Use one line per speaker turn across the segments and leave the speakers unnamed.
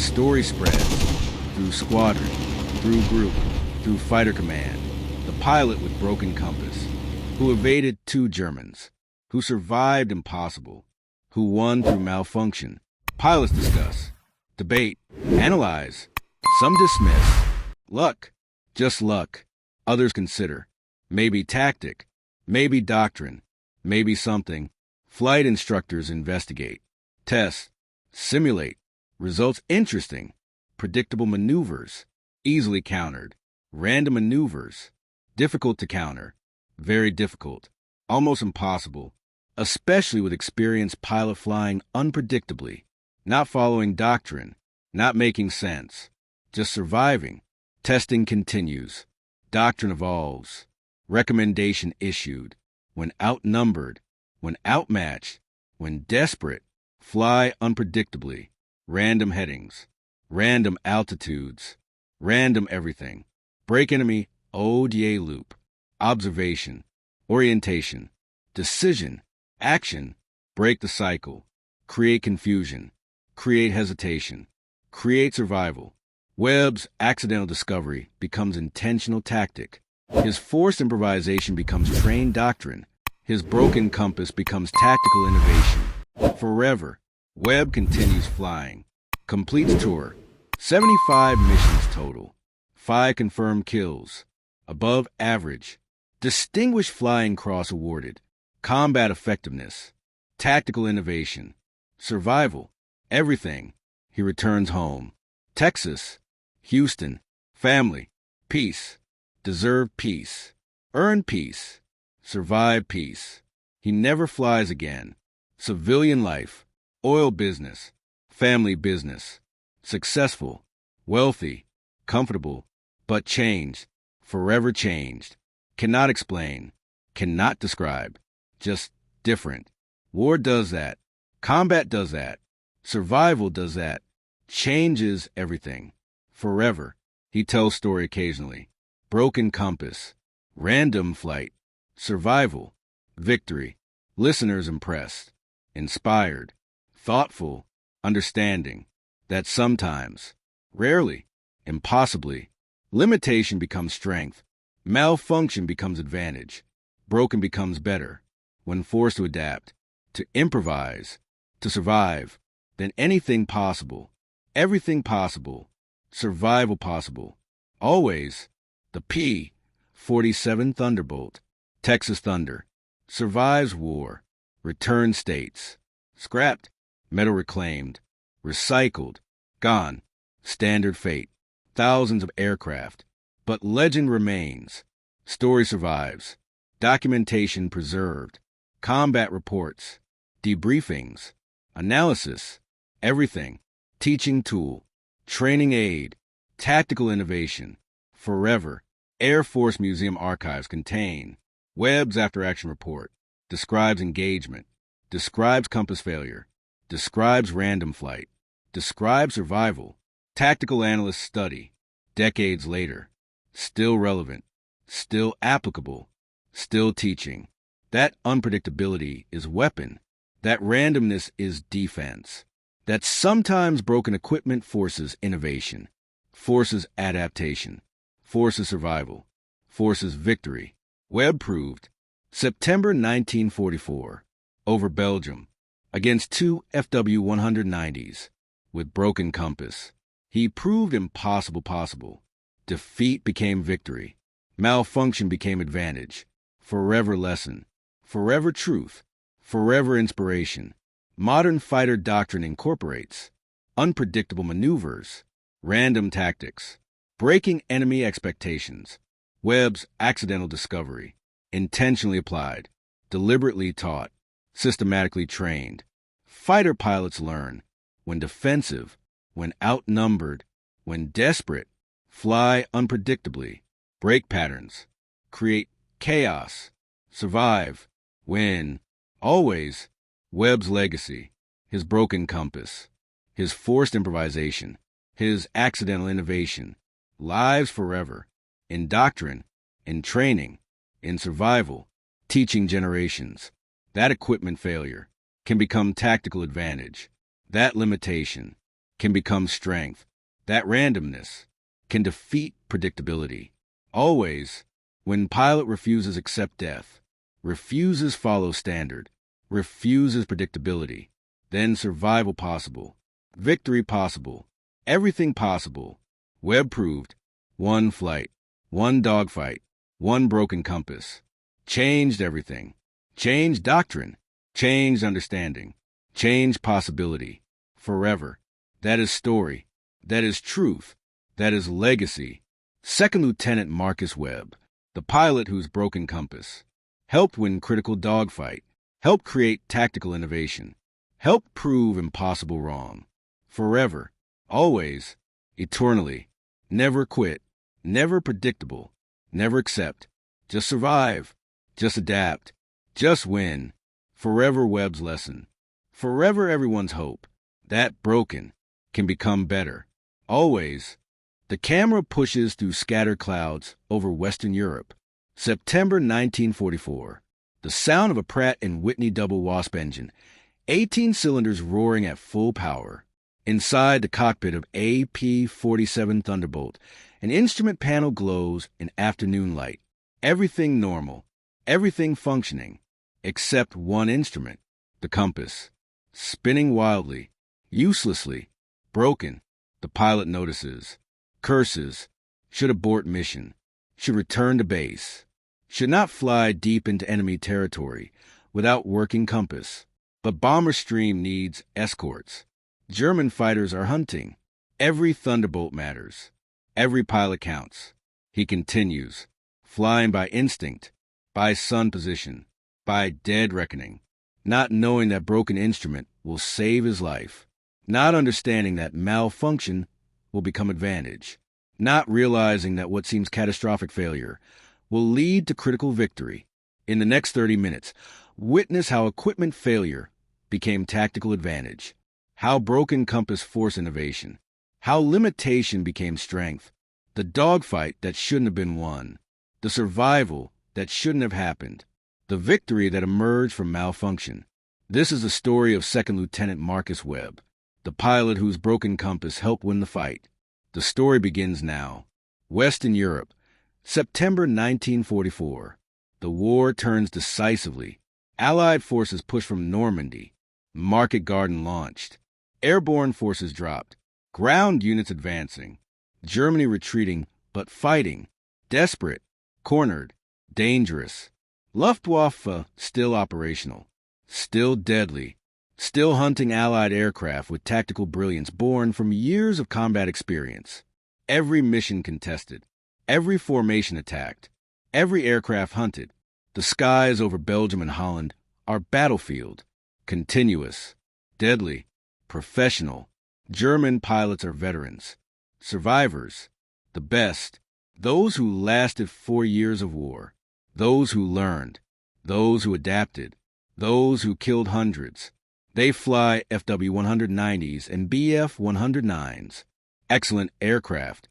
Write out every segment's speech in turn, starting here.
story spreads through squadron, through group, through fighter command. The pilot with broken compass, who evaded 2 Germans, who survived impossible, who won through malfunction. Pilots discuss, debate, analyze. Some dismiss. Luck, just luck. Others consider. Maybe tactic, maybe doctrine, maybe something. Flight instructors investigate, test, simulate. Results interesting. Predictable maneuvers, easily countered. Random maneuvers, difficult to counter. Very difficult, almost impossible, especially with experienced pilot flying unpredictably, not following doctrine, not making sense, just surviving. Testing continues. Doctrine evolves. Recommendation issued. When outnumbered, when outmatched, when desperate, fly unpredictably. Random headings, random altitudes, random everything. Break enemy ODA loop. Observation, orientation, decision, action. Break the cycle. Create confusion. Create hesitation. Create survival. Webb's accidental discovery becomes intentional tactic. His forced improvisation becomes trained doctrine. His broken compass becomes tactical innovation. Forever, Webb continues flying. Completes tour. 75 missions total. 5 confirmed kills. Above average. Distinguished Flying Cross awarded. Combat effectiveness. Tactical innovation. Survival. Everything. He returns home. Texas. Houston. Family. Peace. Deserve peace. Earn peace. Survive peace. He never flies again. Civilian life. Oil business. Family business. Successful. Wealthy. Comfortable. But changed. Forever changed. Cannot explain. Cannot describe. Just different. War does that. Combat does that. Survival does that. Changes everything. Forever. He tells story occasionally. Broken compass. Random flight. Survival. Victory. Listeners impressed. Inspired. Thoughtful. Understanding. That sometimes, rarely, impossibly, limitation becomes strength. Malfunction becomes advantage. Broken becomes better. When forced to adapt, to improvise, to survive, then anything possible, everything possible, survival possible. Always, the P-47 Thunderbolt, Texas Thunder, survives war, return states, scrapped, metal reclaimed, recycled, gone, standard fate, thousands of aircraft. But legend remains, story survives, documentation preserved, combat reports, debriefings, analysis, everything, teaching tool, training aid, tactical innovation, forever. Air Force Museum archives contain Webb's after-action report, describes engagement, describes compass failure, describes random flight, describes survival, tactical analyst study, decades later. Still relevant, still applicable, still teaching. That unpredictability is weapon. That randomness is defense. That sometimes broken equipment forces innovation, forces adaptation, forces survival, forces victory. Webb proved September 1944, over Belgium, against 2 FW-190s, with broken compass. He proved impossible possible. Defeat became victory. Malfunction became advantage. Forever lesson. Forever truth. Forever inspiration. Modern fighter doctrine incorporates unpredictable maneuvers, random tactics, breaking enemy expectations. Webb's accidental discovery. Intentionally applied. Deliberately taught. Systematically trained. Fighter pilots learn when defensive, when outnumbered, when desperate. Fly unpredictably, break patterns, create chaos, survive, win. Always, Webb's legacy, his broken compass, his forced improvisation, his accidental innovation, lives forever, in doctrine, in training, in survival, teaching generations. That equipment failure can become tactical advantage. That limitation can become strength. That randomness can defeat predictability. Always, when pilot refuses accept death, refuses follow standard, refuses predictability, then survival possible, victory possible, everything possible. Webb proved one flight, one dogfight, one broken compass. Changed everything. Changed doctrine. Changed understanding. Changed possibility. Forever. That is story. That is truth. That is legacy. Second Lieutenant Marcus Webb, the pilot whose broken compass helped win critical dogfight, helped create tactical innovation, helped prove impossible wrong. Forever. Always. Eternally. Never quit. Never predictable. Never accept. Just survive. Just adapt. Just win. Forever Webb's lesson. Forever everyone's hope. That broken can become better. Always. The camera pushes through scattered clouds over Western Europe. September 1944. The sound of a Pratt & Whitney double Wasp engine, 18 cylinders roaring at full power. Inside the cockpit of AP-47 Thunderbolt, an instrument panel glows in afternoon light. Everything normal, everything functioning, except one instrument, the compass. Spinning wildly, uselessly, broken. The pilot notices. Curses. Should abort mission. Should return to base. Should not fly deep into enemy territory without working compass. But bomber stream needs escorts. German fighters are hunting. Every Thunderbolt matters. Every pilot counts. He continues, flying by instinct, by sun position, by dead reckoning, not knowing that broken instrument will save his life, not understanding that malfunction will become advantage, not realizing that what seems catastrophic failure will lead to critical victory. In the next 30 minutes, witness how equipment failure became tactical advantage, how broken compass forced innovation, how limitation became strength, the dogfight that shouldn't have been won, the survival that shouldn't have happened, the victory that emerged from malfunction. This is the story of Second Lieutenant Marcus Webb, the pilot whose broken compass helped win the fight. The story begins now. Western Europe, September 1944. The war turns decisively. Allied forces push from Normandy. Market Garden launched. Airborne forces dropped. Ground units advancing. Germany retreating, but fighting. Desperate. Cornered. Dangerous. Luftwaffe still operational. Still deadly. Still hunting Allied aircraft with tactical brilliance born from years of combat experience. Every mission contested. Every formation attacked. Every aircraft hunted. The skies over Belgium and Holland are battlefield. Continuous. Deadly. Professional. German pilots are veterans. Survivors. The best. Those who lasted 4 years of war. Those who learned. Those who adapted. Those who killed hundreds. They fly FW-190s and BF-109s. Excellent aircraft.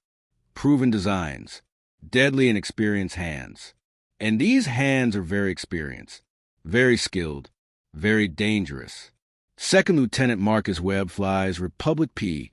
Proven designs. Deadly and experienced hands. And these hands are very experienced, very skilled, very dangerous. Second Lieutenant Marcus Webb flies Republic P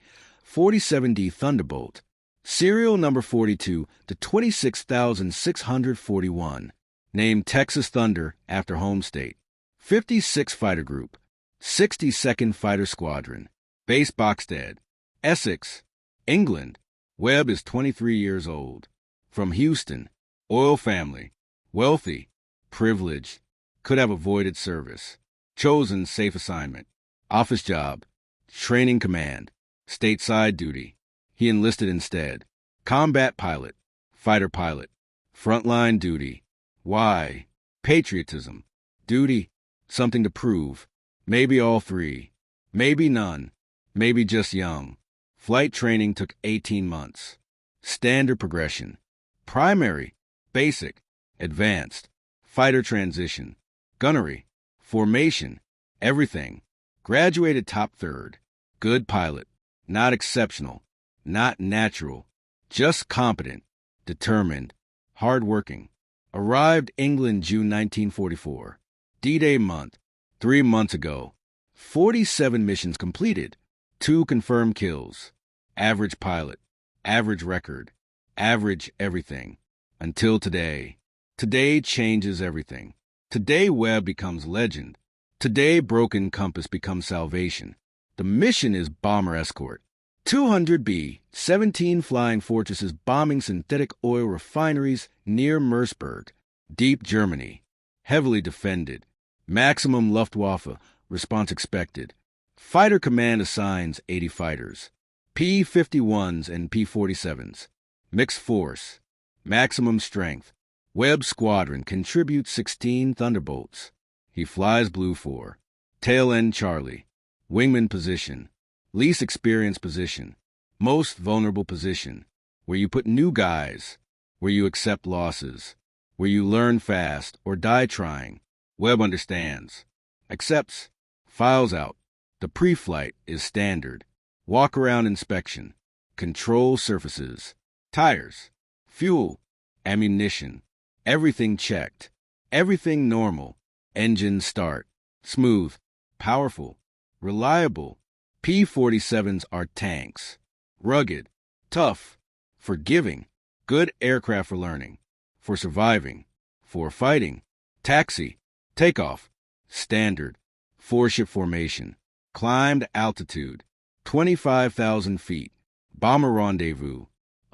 47D Thunderbolt, serial number 42 to 26,641, named Texas Thunder after home state, 56 Fighter Group, 62nd Fighter Squadron, Base Boxstead, Essex, England. Webb is 23 years old. From Houston, oil family, wealthy, privileged, could have avoided service, chosen safe assignment, office job, training command, stateside duty. He enlisted instead. Combat pilot, fighter pilot, frontline duty. Why? Patriotism, duty, something to prove. Maybe all three, maybe none, maybe just young. Flight training took 18 months. Standard progression. Primary, basic, advanced, fighter transition, gunnery, formation, everything. Graduated top third. Good pilot. Not exceptional. Not natural. Just competent. Determined. Hardworking. Arrived England June 1944. D-Day month. 3 months ago. 47 missions completed. 2 confirmed kills. Average pilot. Average record. Average everything. Until today. Today changes everything. Today Webb becomes legend. Today Broken Compass becomes salvation. The mission is bomber escort. 200B, 17 flying fortresses bombing synthetic oil refineries near Merseburg, deep Germany. Heavily defended. Maximum Luftwaffe, response expected. Fighter Command assigns 80 fighters. P-51s and P-47s. Mixed force. Maximum strength. Webb Squadron contributes 16 Thunderbolts. He flies Blue 4. Tail end Charlie. Wingman position. Least experienced position. Most vulnerable position. Where you put new guys. Where you accept losses. Where you learn fast or die trying. Webb understands. Accepts. Files out. The pre-flight is standard. Walk-around inspection. Control surfaces. Tires. Fuel. Ammunition. Everything checked. Everything normal. Engine start. Smooth. Powerful. Reliable. P-47s are tanks. Rugged. Tough. Forgiving. Good aircraft for learning. For surviving. For fighting. Taxi. Takeoff. Standard. 4-ship formation. Climbed altitude. 25,000 feet. Bomber rendezvous.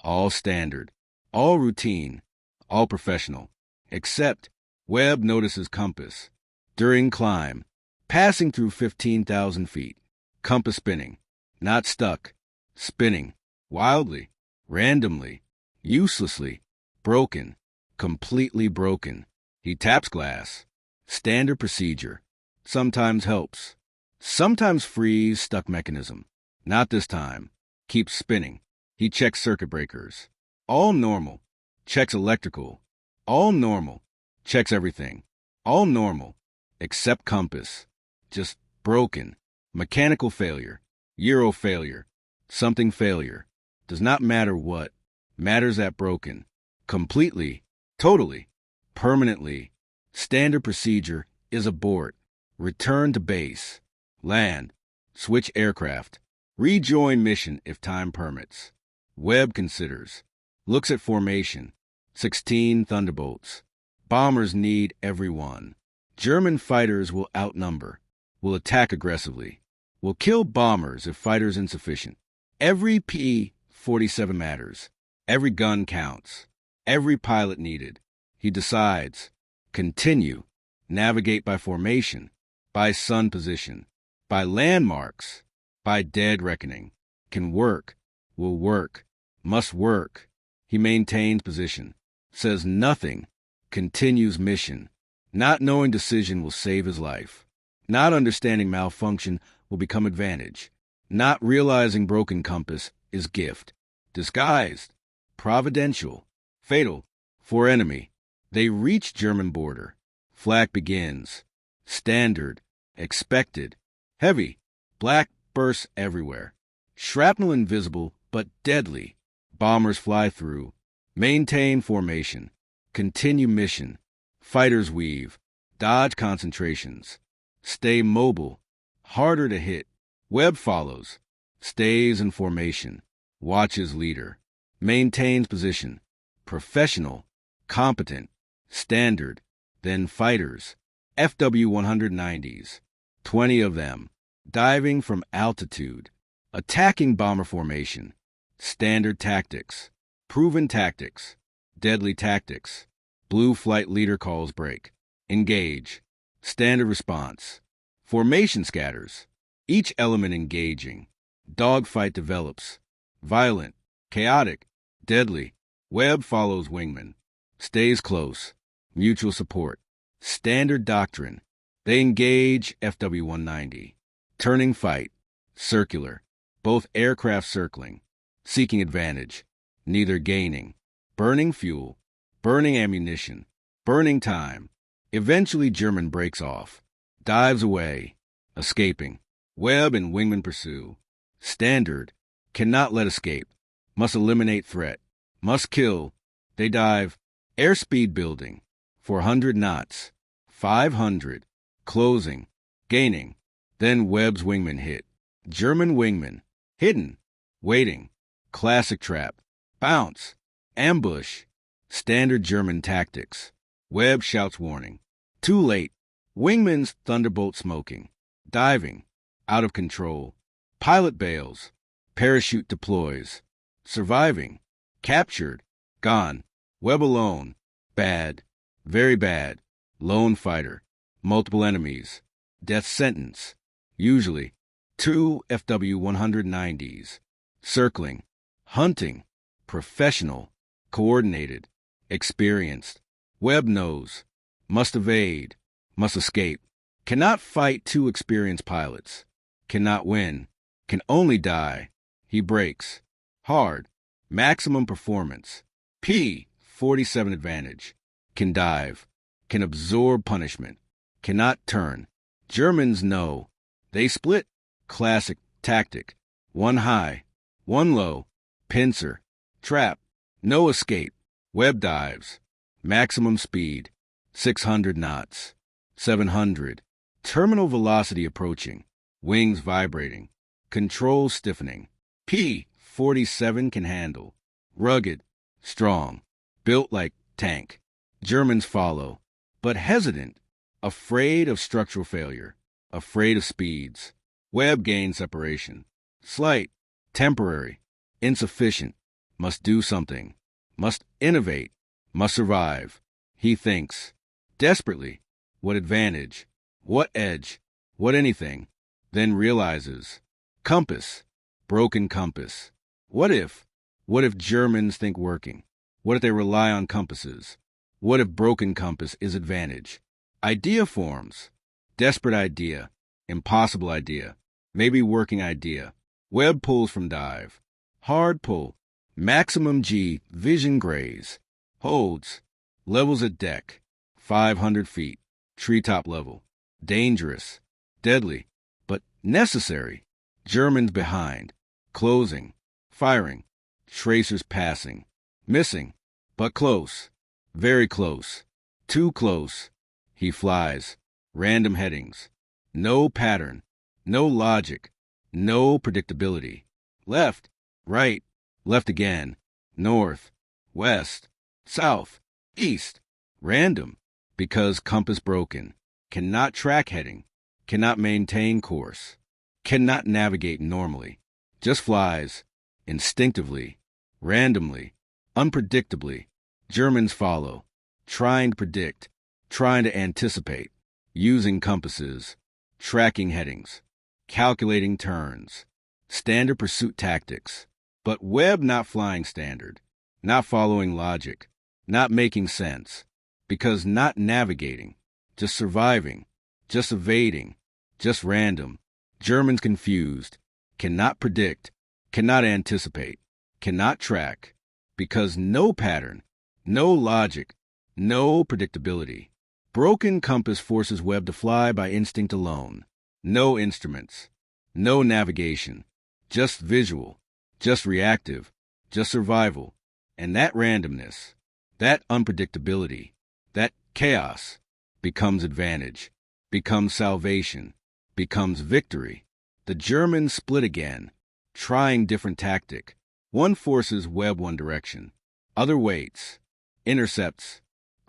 All standard. All routine. All professional. Except Webb notices compass. During climb. Passing through 15,000 feet. Compass spinning. Not stuck. Spinning. Wildly. Randomly. Uselessly. Broken. Completely broken. He taps glass. Standard procedure. Sometimes helps. Sometimes freeze stuck mechanism. Not this time. Keeps spinning. He checks circuit breakers. All normal. Checks electrical. All normal. Checks everything. All normal. Except compass. Just broken. Mechanical failure. Euro failure. Something failure. Does not matter what. Matters that broken. Completely. Totally. Permanently. Standard procedure is abort. Return to base. Land. Switch aircraft. Rejoin mission if time permits. Webb considers. Looks at formation. 16 Thunderbolts. Bombers need everyone. German fighters will outnumber. Will attack aggressively. Will kill bombers if fighters insufficient. Every P-47 matters. Every gun counts. Every pilot needed. He decides. Continue. Navigate by formation. By sun position. By landmarks. By dead reckoning. Can work. Will work. Must work. He maintains position. Says nothing. Continues mission. Not knowing decision will save his life. Not understanding malfunction will become advantage. Not realizing broken compass is gift. Disguised. Providential. Fatal. For enemy. They reach German border. Flak begins. Standard. Expected. Heavy. Black bursts everywhere. Shrapnel invisible, but deadly. Bombers fly through. Maintain formation. Continue mission. Fighters weave. Dodge concentrations. Stay mobile. Harder to hit. Webb follows. Stays in formation. Watches leader. Maintains position. Professional. Competent. Standard. Then fighters. FW-190s. 20 of them. Diving from altitude. Attacking bomber formation. Standard tactics. Proven tactics. Deadly tactics. Blue flight leader calls break. Engage. Standard response. Formation scatters. Each element engaging. Dogfight develops. Violent. Chaotic. Deadly. Webb follows wingman. Stays close. Mutual support. Standard doctrine. They engage FW-190. Turning fight. Circular. Both aircraft circling. Seeking advantage. Neither gaining. Burning fuel. Burning ammunition. Burning time. Eventually German breaks off. Dives away. Escaping. Webb and wingman pursue. Standard. Cannot let escape. Must eliminate threat. Must kill. They dive. Airspeed building. 400 knots. 500. Closing. Gaining. Then Webb's wingman hit. German wingman. Hidden. Waiting. Classic trap. Bounce. Ambush. Standard German tactics. Webb shouts warning. Too late. Wingman's thunderbolt smoking. Diving. Out of control. Pilot bails. Parachute deploys. Surviving. Captured. Gone. Webb alone. Bad. Very bad. Lone fighter. Multiple enemies. Death sentence. Usually. 2 FW-190s. Circling. Hunting. Professional. Coordinated. Experienced. Webb knows. Must evade. Must escape. Cannot fight 2 experienced pilots. Cannot win. Can only die. He breaks. Hard. Maximum performance. P-47 advantage. Can dive. Can absorb punishment. Cannot turn. Germans know. They split. Classic tactic. 1 high. 1 low. Pincer. Trap. No escape. Webb dives. Maximum speed. 600 knots. 700. Terminal velocity approaching. Wings vibrating. Control stiffening. P-47 can handle. Rugged. Strong. Built like tank. Germans follow. But hesitant. Afraid of structural failure. Afraid of speeds. Webb gains separation. Slight. Temporary. Insufficient. Must do something. Must innovate. Must survive. He thinks. Desperately. What advantage? What edge? What anything? Then realizes. Compass. Broken compass. What if? What if Germans think working? What if they rely on compasses? What if broken compass is advantage? Idea forms. Desperate idea. Impossible idea. Maybe working idea. Webb pulls from dive. Hard pull. Maximum G. Vision graze. Holds. Levels at deck. 500 feet. Treetop level. Dangerous. Deadly. But necessary. Germans behind. Closing. Firing. Tracers passing. Missing. But close. Very close. Too close. He flies. Random headings. No pattern. No logic. No predictability. Left. Right. Left again. North. West. South. East. Random. Because compass broken. Cannot track heading. Cannot maintain course. Cannot navigate normally. Just flies. Instinctively. Randomly. Unpredictably. Germans follow. Trying to predict. Trying to anticipate. Using compasses. Tracking headings. Calculating turns. Standard pursuit tactics. But Webb not flying standard. Not following logic. Not making sense. Because not navigating. Just surviving. Just evading. Just random. Germans confused. Cannot predict. Cannot anticipate. Cannot track. Because no pattern. No logic. No predictability. Broken compass forces Webb to fly by instinct alone. No instruments. No navigation. Just visual. Just reactive. Just survival. And that randomness, that unpredictability, that chaos becomes advantage, becomes salvation, becomes victory. The Germans split again, trying different tactic. One forces Webb one direction. Other waits. Intercepts.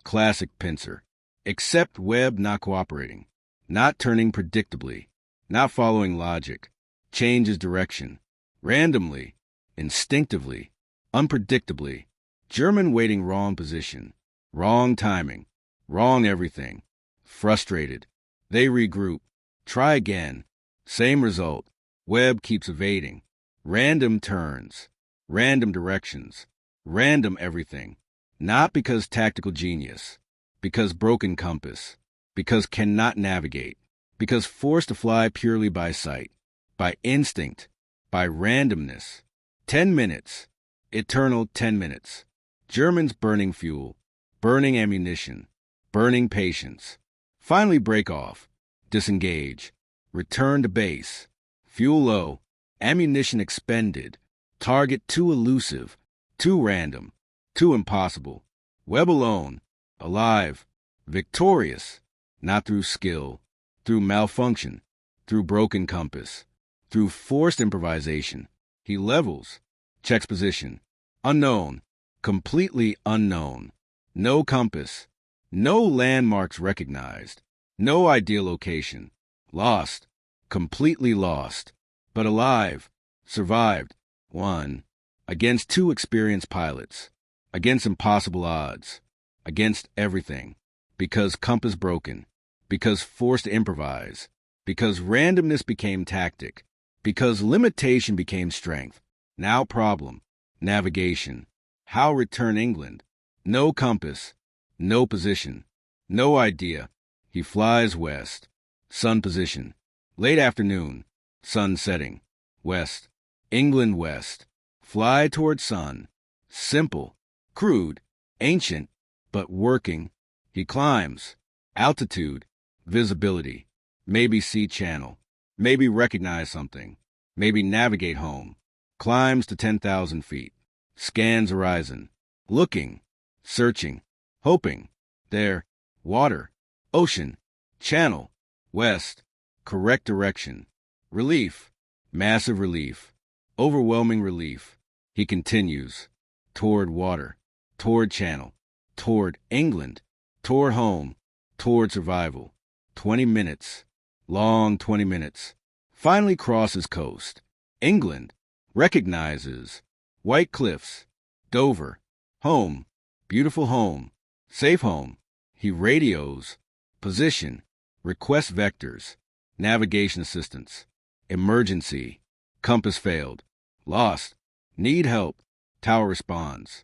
Classic pincer. Except Webb not cooperating. Not turning predictably. Not following logic. Changes direction. Randomly. Instinctively. Unpredictably. German waiting wrong position. Wrong timing. Wrong everything. Frustrated. They regroup. Try again. Same result. Webb keeps evading. Random turns. Random directions. Random everything. Not because tactical genius. Because broken compass. Because cannot navigate. Because forced to fly purely by sight. By instinct. By randomness. 10 minutes. Eternal 10 minutes. Germans burning fuel. Burning ammunition. Burning patience. Finally break off. Disengage. Return to base. Fuel low. Ammunition expended. Target too elusive. Too random. Too impossible. Webb alone. Alive. Victorious. Not through skill. Through malfunction. Through broken compass. through forced improvisation. He levels, checks position. Unknown, completely unknown. No compass, no landmarks recognized, no ideal location. Lost, completely lost, but alive, survived. One, against two experienced pilots, against impossible odds, against everything, because compass broken, because forced to improvise, because randomness became tactic, because limitation became strength. Now problem, navigation. How return England? No compass, no position, no idea. He flies west. Sun position. Late afternoon. Sun setting. West. England west. Fly toward sun. Simple, crude, ancient, but working. He climbs. Altitude. Visibility. Maybe see channel. Maybe recognize something. Maybe navigate home. Climbs to 10,000 feet. Scans horizon. Looking. Searching. Hoping. There. Water. Ocean. Channel. West. Correct direction. Relief. Massive relief. Overwhelming relief. He continues. Toward water. Toward channel. Toward England. Toward home. Toward survival. 20 minutes. Long 20 minutes. Finally crosses coast. England. Recognizes. White cliffs. Dover. Home. Beautiful home. Safe home. He radios. Position. Request vectors. Navigation assistance. Emergency. Compass failed. Lost. Need help. Tower responds.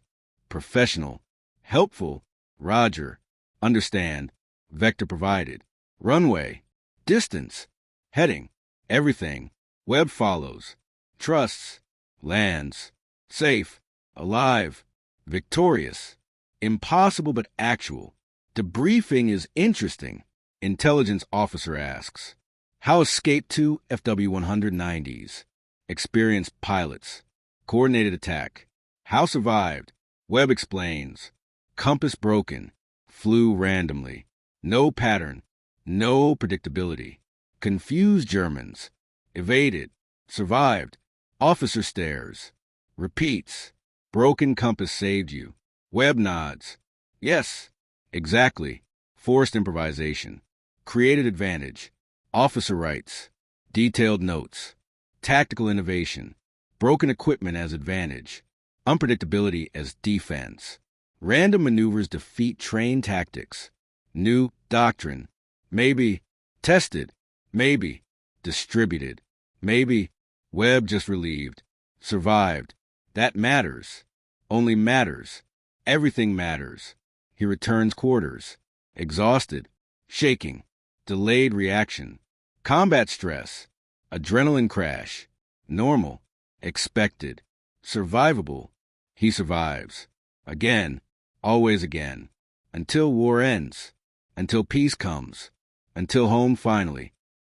Professional. Helpful. Roger. Understand. Vector provided. Runway. Distance. Heading. Everything. Web follows. Trusts. Lands. Safe. Alive. Victorious. Impossible but actual. Debriefing is interesting. Intelligence officer asks. How escape to FW-190s? Experienced pilots. Coordinated attack. How survived? Webb explains. Compass broken. Flew randomly. No pattern. No predictability. Confused Germans. Evaded. Survived. Officer stares. Repeats. Broken compass saved you. Webb nods. Yes. Exactly. Forced improvisation. Created advantage. Officer writes. Detailed notes. Tactical innovation. Broken equipment as advantage. Unpredictability as defense. Random maneuvers defeat trained tactics. New doctrine. Maybe. Tested. Maybe. Distributed. Maybe. Webb just relieved. Survived. That matters. Only matters. Everything matters. He returns quarters. Exhausted. Shaking. Delayed reaction. Combat stress. Adrenaline crash. Normal. Expected. Survivable. He survives. Again. Always again. Until war ends. Until peace comes. Until home finally.